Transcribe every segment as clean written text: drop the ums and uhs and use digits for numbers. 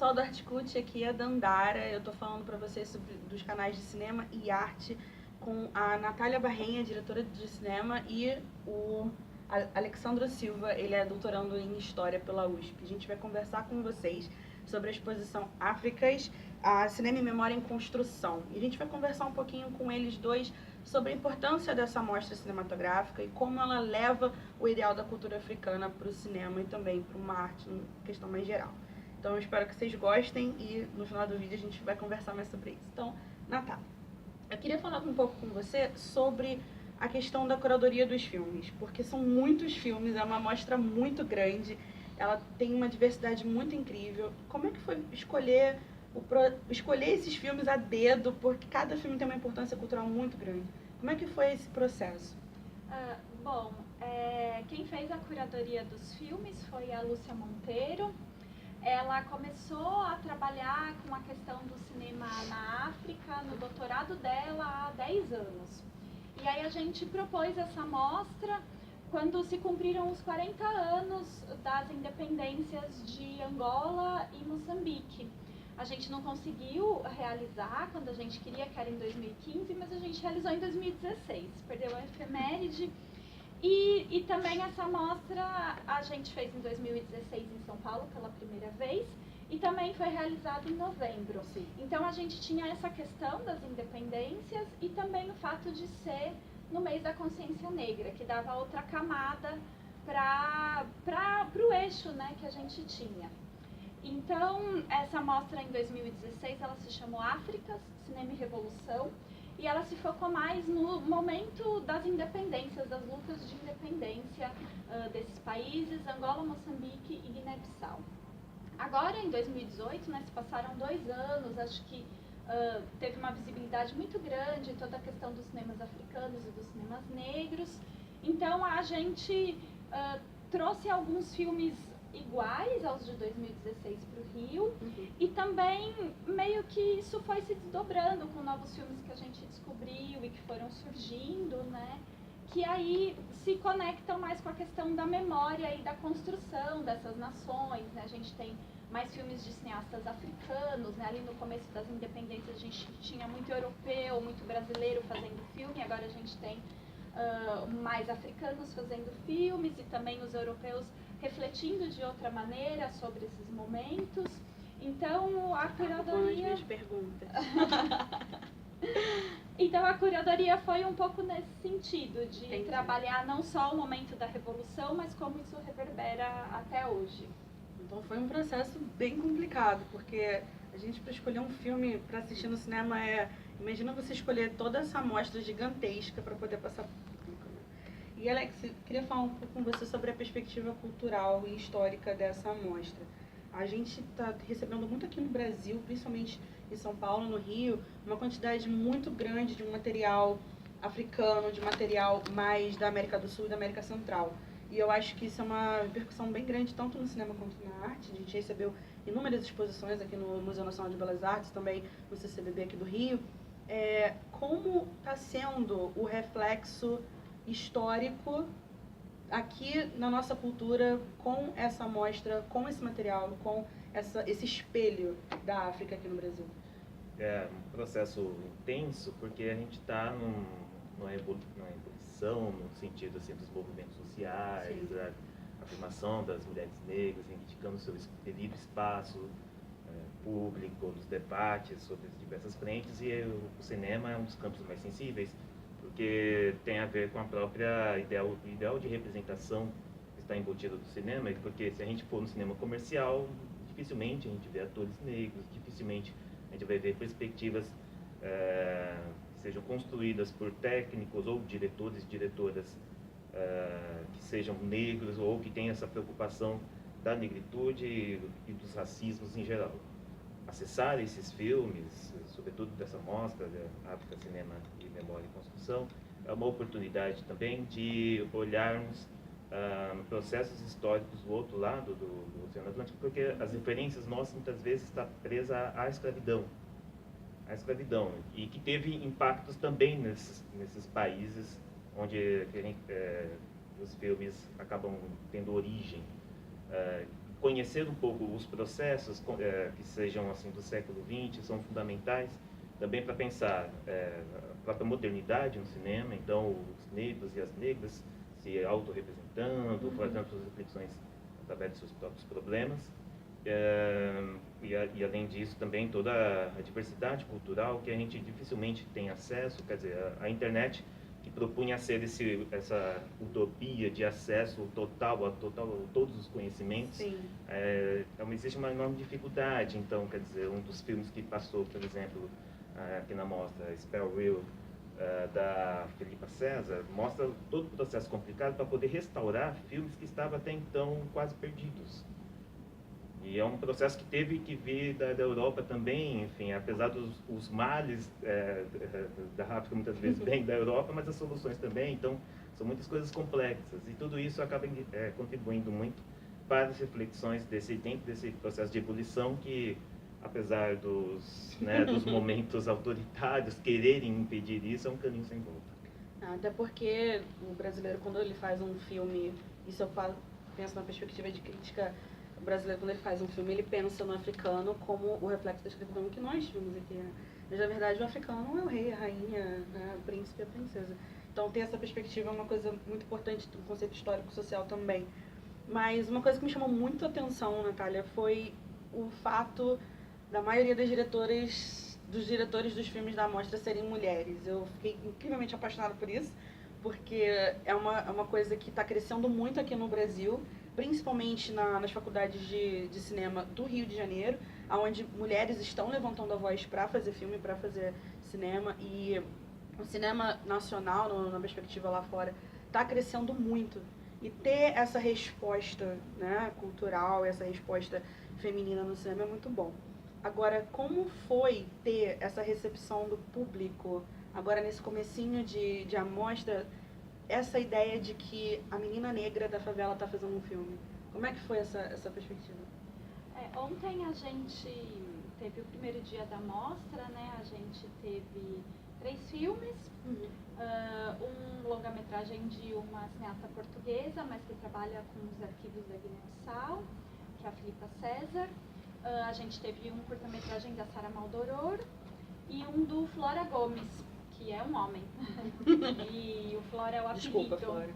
pessoal do Artcult, aqui é a Dandara. Eu tô falando para vocês sobre dos canais de cinema e arte com a Natália Barrenha, diretora de cinema, e o Alexandro Silva, ele é doutorando em História pela USP. A gente vai conversar com vocês sobre a exposição Áfricas, a Cinema e Memória em Construção. E a gente vai conversar um pouquinho com eles dois sobre a importância dessa mostra cinematográfica e como ela leva o ideal da cultura africana para o cinema e também para uma arte, em questão mais geral. Então eu espero que vocês gostem e no final do vídeo a gente vai conversar mais sobre isso. Então, Natália, eu queria falar um pouco com você sobre a questão da curadoria dos filmes, porque são muitos filmes, é uma amostra muito grande, ela tem uma diversidade muito incrível. Como é que foi escolher esses filmes a dedo, porque cada filme tem uma importância cultural muito grande? Como é que foi esse processo? Quem fez a curadoria dos filmes foi a Lúcia Monteiro. Ela começou a trabalhar com a questão do cinema na África no doutorado dela há 10 anos. E aí a gente propôs essa mostra quando se cumpriram os 40 anos das independências de Angola e Moçambique. A gente não conseguiu realizar quando a gente queria, que era em 2015, mas a gente realizou em 2016, perdeu a efeméride. E também essa mostra a gente fez em 2016 em São Paulo pela primeira vez e também foi realizada em novembro. Sim. Então a gente tinha essa questão das independências e também o fato de ser no mês da consciência negra, que dava outra camada para o eixo, né, que a gente tinha. Então essa mostra em 2016 ela se chamou Áfricas, Cinema e Revolução. E ela se focou mais no momento das independências, das lutas de independência desses países, Angola, Moçambique e Guiné-Bissau. Agora, em 2018, né, se passaram 2 anos, acho que teve uma visibilidade muito grande toda a questão dos cinemas africanos e dos cinemas negros. Então, a gente trouxe alguns filmes iguais aos de 2016 para o Rio, e também meio que isso foi se desdobrando com novos filmes que a gente descobriu e que foram surgindo, né, que aí se conectam mais com a questão da memória e da construção dessas nações, né. A gente tem mais filmes de cineastas africanos, né, ali no começo das independências a gente tinha muito europeu, muito brasileiro fazendo filme, agora a gente tem mais africanos fazendo filmes e também os europeus refletindo de outra maneira sobre esses momentos. Então a curadoria... Então a curadoria foi um pouco nesse sentido, de Entendi. Trabalhar não só o momento da Revolução, mas como isso reverbera até hoje. Então foi um processo bem complicado, porque a gente, para escolher um filme para assistir no cinema, imagina você escolher toda essa amostra gigantesca para poder passar para o público, né? E Alex, eu queria falar um pouco com você sobre a perspectiva cultural e histórica dessa amostra. A gente está recebendo muito aqui no Brasil, principalmente em São Paulo, no Rio, uma quantidade muito grande de material africano, de material mais da América do Sul e da América Central. E eu acho que isso é uma repercussão bem grande, tanto no cinema quanto na arte. A gente recebeu inúmeras exposições aqui no Museu Nacional de Belas Artes, também no CCBB aqui do Rio. Como está sendo o reflexo histórico aqui na nossa cultura com essa amostra, com esse material, com esse espelho da África aqui no Brasil? É um processo intenso, porque a gente está numa ebulição no sentido assim, dos movimentos sociais, a afirmação das mulheres negras, reivindicando seu devido espaço público, nos debates sobre as diversas frentes, e o cinema é um dos campos mais sensíveis, porque tem a ver com a própria ideal de representação que está embutido do cinema, porque se a gente for no cinema comercial, dificilmente a gente vê atores negros, dificilmente a gente vai ver perspectivas que sejam construídas por técnicos ou diretores e diretoras que sejam negros ou que tenham essa preocupação da negritude e dos racismos em geral. Acessar esses filmes, sobretudo dessa mostra, África, Cinema e Memória e Construção, é uma oportunidade também de olharmos processos históricos do outro lado do Oceano Atlântico, porque as referências nossas muitas vezes estão presas à escravidão. E que teve impactos também nesses países onde os filmes acabam tendo origem. conhecer um pouco os processos que sejam assim do século XX são fundamentais também para pensar a própria modernidade no cinema. Então, os negros e as negras se autorrepresentando, fazendo suas reflexões através de seus próprios problemas. E além disso também toda a diversidade cultural que a gente dificilmente tem acesso, quer dizer, a internet que propunha ser essa utopia de acesso total a todos os conhecimentos, existe uma enorme dificuldade. Então, quer dizer, um dos filmes que passou, por exemplo, aqui na mostra, Spell Real, da Filipa César, mostra todo o processo complicado para poder restaurar filmes que estavam até então quase perdidos. E é um processo que teve que vir da Europa também, enfim, apesar dos males da África muitas vezes vêm da Europa, mas as soluções também. Então, são muitas coisas complexas e tudo isso acaba contribuindo muito para as reflexões dentro desse processo de ebulição que, apesar dos momentos autoritários quererem impedir isso, é um caminho sem volta. Até porque o brasileiro, quando ele faz um filme, isso eu penso na perspectiva de crítica. O brasileiro, quando ele faz um filme, ele pensa no africano como o reflexo da escravidão que nós vimos aqui, né? Mas, na verdade, o africano é o rei, a rainha, né? O príncipe e a princesa. Então, ter essa perspectiva é uma coisa muito importante do conceito histórico-social também. Mas uma coisa que me chamou muito a atenção, Natália, foi o fato da maioria dos diretores dos filmes da Mostra serem mulheres. Eu fiquei incrivelmente apaixonada por isso, porque é uma coisa que está crescendo muito aqui no Brasil, principalmente nas faculdades de cinema do Rio de Janeiro, onde mulheres estão levantando a voz para fazer filme, para fazer cinema, e o cinema nacional, na perspectiva lá fora, está crescendo muito. E ter essa resposta, né, cultural, essa resposta feminina no cinema é muito bom. Agora, como foi ter essa recepção do público, agora nesse comecinho de amostra, essa ideia de que a menina negra da favela está fazendo um filme? Como é que foi essa perspectiva? Ontem a gente teve o primeiro dia da mostra, né? A gente teve 3 filmes, um longa-metragem de uma cineasta portuguesa, mas que trabalha com os arquivos da Guiné-Bissau, que é a Filipa César. A gente teve um curta-metragem da Sara Maldoror e um do Flora Gomes, que é um homem. E o Flora é o apelido. Desculpa, Flora.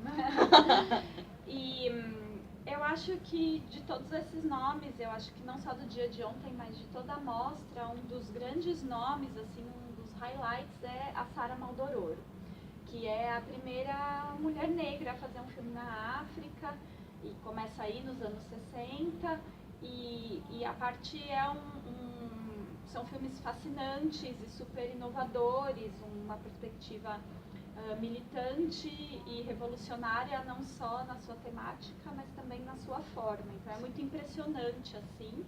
E eu acho que de todos esses nomes, eu acho que não só do dia de ontem, mas de toda a mostra, um dos grandes nomes, assim, um dos highlights é a Sara Maldoror, que é a primeira mulher negra a fazer um filme na África, e começa aí nos anos 60, e a parte são filmes fascinantes e super inovadores, uma perspectiva militante e revolucionária, não só na sua temática, mas também na sua forma. Então é muito impressionante, assim.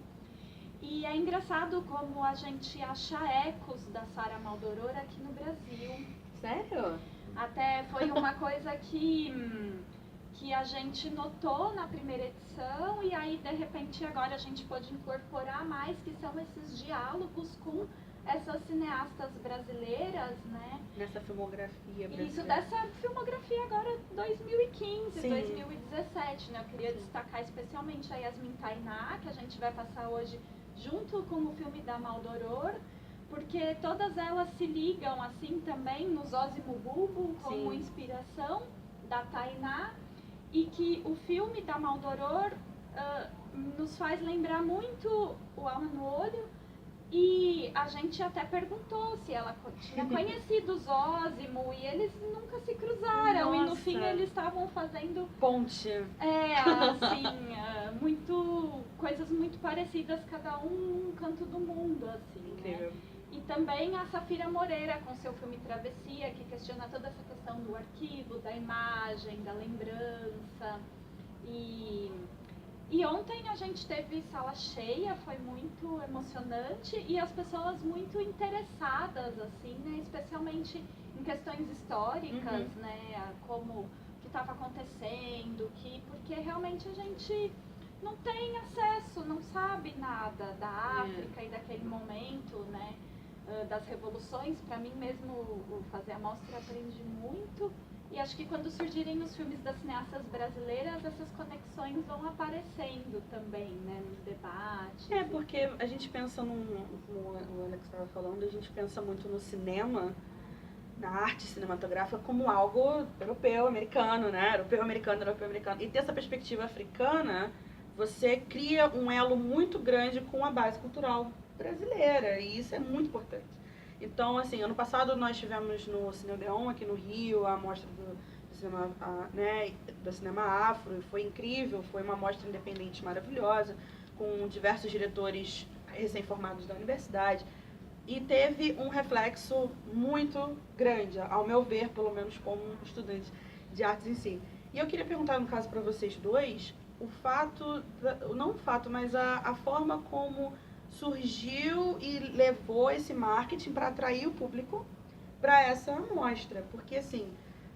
E é engraçado como a gente acha ecos da Sara Maldoror aqui no Brasil. Sério? Até foi uma coisa que a gente notou na primeira edição, e aí de repente agora a gente pode incorporar mais, que são esses diálogos com essas cineastas brasileiras, né? Nessa filmografia brasileira. Isso, dessa filmografia agora 2015, Sim. 2017, né? Eu queria destacar especialmente a Yasmin Tainá, que a gente vai passar hoje junto com o filme da Maldoror, porque todas elas se ligam assim também no Zózimo Bulbo como inspiração da Tainá, e que o filme da Maldoror nos faz lembrar muito o Alma no Olho, e a gente até perguntou se ela tinha conhecido o Zózimo, e eles nunca se cruzaram. Nossa. E no fim eles estavam fazendo ponte. Assim, coisas muito parecidas, cada um num canto do mundo, assim. Incrível. Né? E também a Safira Moreira com seu filme Travessia, que questiona toda essa questão do arquivo, da imagem, da lembrança. E ontem a gente teve sala cheia, foi muito emocionante, e as pessoas muito interessadas, assim, né, especialmente em questões históricas, né, como o que estava acontecendo, porque realmente a gente não tem acesso, não sabe nada da África e daquele momento, né, das revoluções. Para mim mesmo, fazer a mostra, aprendi muito. E acho que quando surgirem os filmes das cineastas brasileiras, essas conexões vão aparecendo também, né, nos debates. É, porque a gente pensa como o Alex estava falando, a gente pensa muito no cinema, na arte cinematográfica, como algo europeu, americano, né? Europeu, americano, europeu, americano. E ter essa perspectiva africana, você cria um elo muito grande com a base cultural brasileira, e isso é muito importante. Então, assim, ano passado nós tivemos no Cine Odeon, aqui no Rio, a mostra do cinema, né, do cinema afro, e foi incrível, foi uma mostra independente maravilhosa, com diversos diretores recém-formados da universidade, e teve um reflexo muito grande, ao meu ver, pelo menos como estudante de artes em si. E eu queria perguntar, no caso, para vocês dois, o fato, não o fato, mas a forma como surgiu e levou esse marketing para atrair o público para essa amostra. Porque, assim,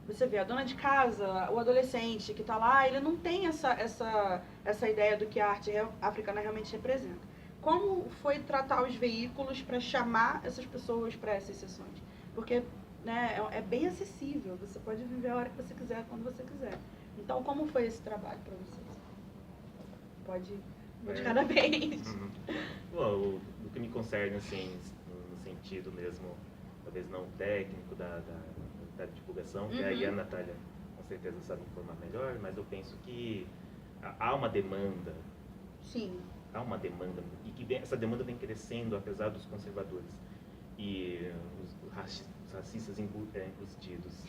você vê a dona de casa, o adolescente que está lá, ele não tem essa ideia do que a arte africana realmente representa. Como foi tratar os veículos para chamar essas pessoas para essas sessões? Porque, né, é bem acessível, você pode viver a hora que você quiser, quando você quiser. Então, como foi esse trabalho para vocês? Pode de cada vez. Bom, o que me concerne, assim, no sentido mesmo, talvez não técnico da divulgação, que aí a Natália com certeza sabe informar melhor, mas eu penso que há uma demanda. Sim. Há uma demanda, e que essa demanda vem crescendo apesar dos conservadores. E os racistas embutidos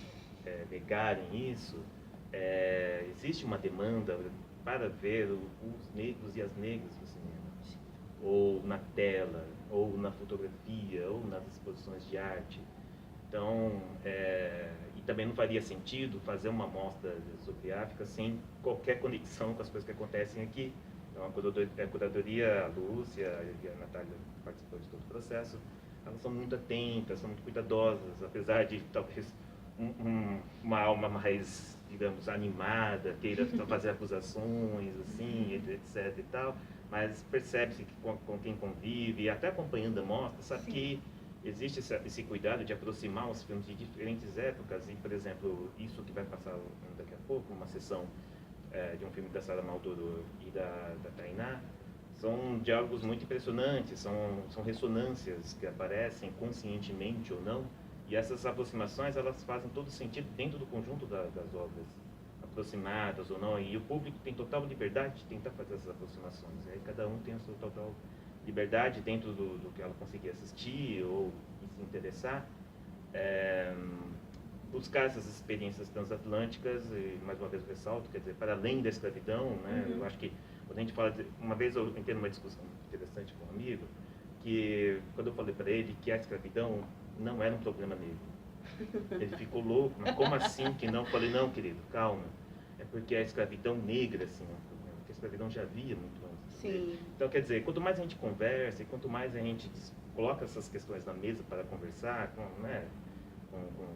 negarem isso, existe uma demanda para ver os negros e as negras no cinema, ou na tela, ou na fotografia, ou nas exposições de arte. Então, e também não faria sentido fazer uma mostra sobre África sem qualquer conexão com as coisas que acontecem aqui. Então, a curadoria, a Lúcia e a Natália participou de todo o processo, elas são muito atentas, são muito cuidadosas, apesar de talvez uma alma mais, digamos, animada, queira fazer acusações, assim, etc e tal, mas percebe-se que com quem convive, e até acompanhando a mostra, sabe que existe esse cuidado de aproximar os filmes de diferentes épocas, e, por exemplo, isso que vai passar daqui a pouco, uma sessão de um filme da Sara Maldoror e da Tainá, são diálogos muito impressionantes, são ressonâncias que aparecem conscientemente ou não, e essas aproximações elas fazem todo sentido dentro do conjunto das obras, aproximadas ou não, e o público tem total liberdade de tentar fazer essas aproximações, aí cada um tem a sua total liberdade dentro do que ela conseguir assistir ou se interessar, buscar essas experiências transatlânticas, e mais uma vez eu ressalto, quer dizer, para além da escravidão, né? Eu acho que quando a gente fala uma vez eu entrei numa discussão interessante com um amigo, que quando eu falei para ele que a escravidão não era um problema negro, ele ficou louco, mas como assim que não? Eu falei, não, querido, calma, é porque a escravidão negra, assim, é um problema, porque a escravidão já havia muito antes. Sim. Então, quer dizer, quanto mais a gente conversa e quanto mais a gente coloca essas questões na mesa para conversar, com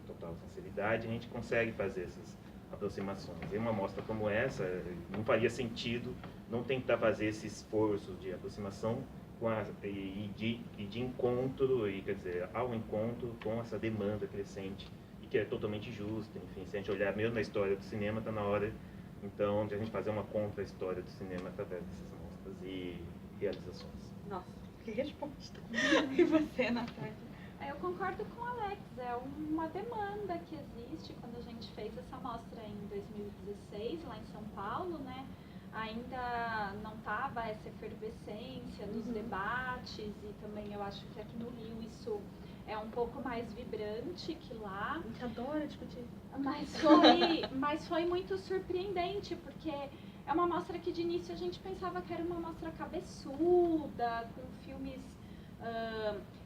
total sinceridade, a gente consegue fazer essas aproximações. E uma mostra como essa, não faria sentido não tentar fazer esse esforço de aproximação e de encontro, e quer dizer, ao encontro com essa demanda crescente, e que é totalmente justa. Enfim, se a gente olhar mesmo na história do cinema, está na hora, então, de a gente fazer uma contra-história do cinema através dessas mostras e realizações. Nossa, que resposta. E você, Natália? Eu concordo com o Alex, é uma demanda que existe. Quando a gente fez essa mostra em 2016, lá em São Paulo, né, ainda não estava essa efervescência dos debates, e também eu acho que aqui no Rio isso é um pouco mais vibrante que lá. A gente adora discutir. Mas foi muito surpreendente, porque é uma mostra que de início a gente pensava que era uma mostra cabeçuda, com filmes...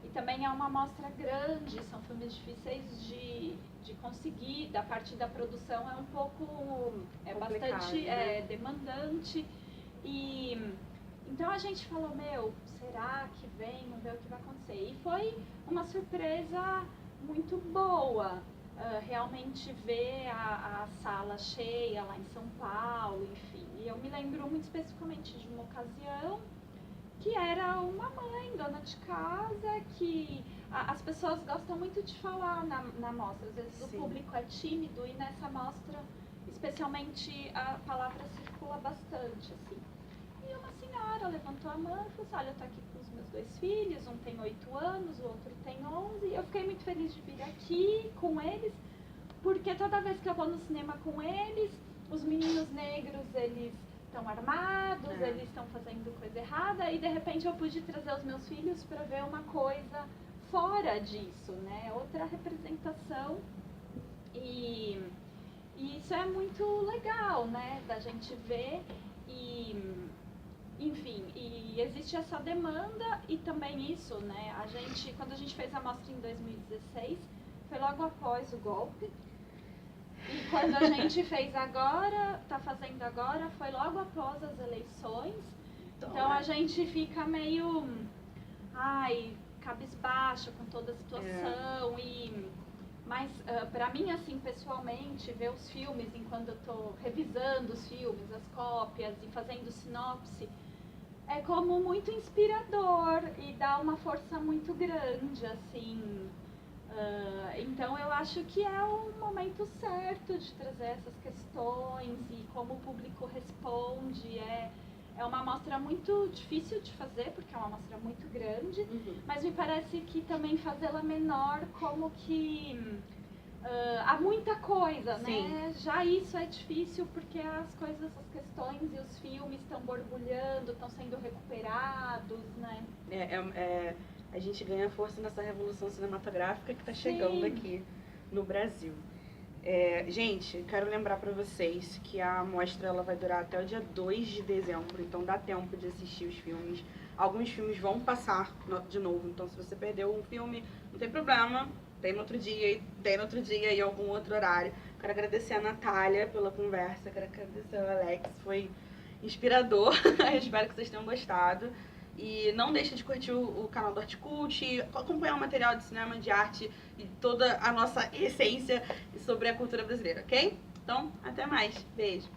e também é uma mostra grande, são filmes difíceis de conseguir, da parte da produção é um pouco, bastante demandante, e então a gente falou, será que vem, vamos ver o que vai acontecer, e foi uma surpresa muito boa, realmente ver a sala cheia lá em São Paulo, enfim, e eu me lembro muito especificamente de uma ocasião que era uma mãe, dona de casa, que as pessoas gostam muito de falar na mostra. Às vezes Sim. o público é tímido e nessa mostra, especialmente, a palavra circula bastante, assim. E uma senhora levantou a mão e falou assim, olha, eu tô aqui com os meus 2 filhos, um tem 8 anos, o outro tem 11, e eu fiquei muito feliz de vir aqui com eles, porque toda vez que eu vou no cinema com eles, os meninos negros, eles estão armados, eles estão fazendo coisa errada, e de repente eu pude trazer os meus filhos para ver uma coisa fora disso, né? Outra representação. E isso é muito legal, né? Da gente ver enfim, e existe essa demanda e também isso, né? Quando a gente fez a mostra em 2016, foi logo após o golpe. E quando a gente fez agora, tá fazendo agora, foi logo após as eleições. Então a gente fica meio, cabisbaixa com toda a situação. Mas pra mim, assim, pessoalmente, ver os filmes, enquanto eu tô revisando os filmes, as cópias e fazendo sinopse, é como muito inspirador e dá uma força muito grande, assim. Então eu acho que é o momento certo de trazer essas questões e como o público responde. É uma mostra muito difícil de fazer, porque é uma mostra muito grande, mas me parece que também fazê-la menor, como que há muita coisa, né? Já isso é difícil porque as questões e os filmes estão borbulhando, estão sendo recuperados, né? A gente ganha força nessa revolução cinematográfica que está chegando aqui no Brasil. Gente, quero lembrar para vocês que a mostra ela vai durar até o dia 2 de dezembro, então dá tempo de assistir os filmes. Alguns filmes vão passar de novo, então se você perdeu um filme, não tem problema, tem no outro dia e algum outro horário. Quero agradecer a Natália pela conversa, quero agradecer ao Alex, foi inspirador. Eu espero que vocês tenham gostado. E não deixe de curtir o canal do Artcult, acompanhar o material de cinema, de arte e toda a nossa essência sobre a cultura brasileira, ok? Então, até mais. Beijo.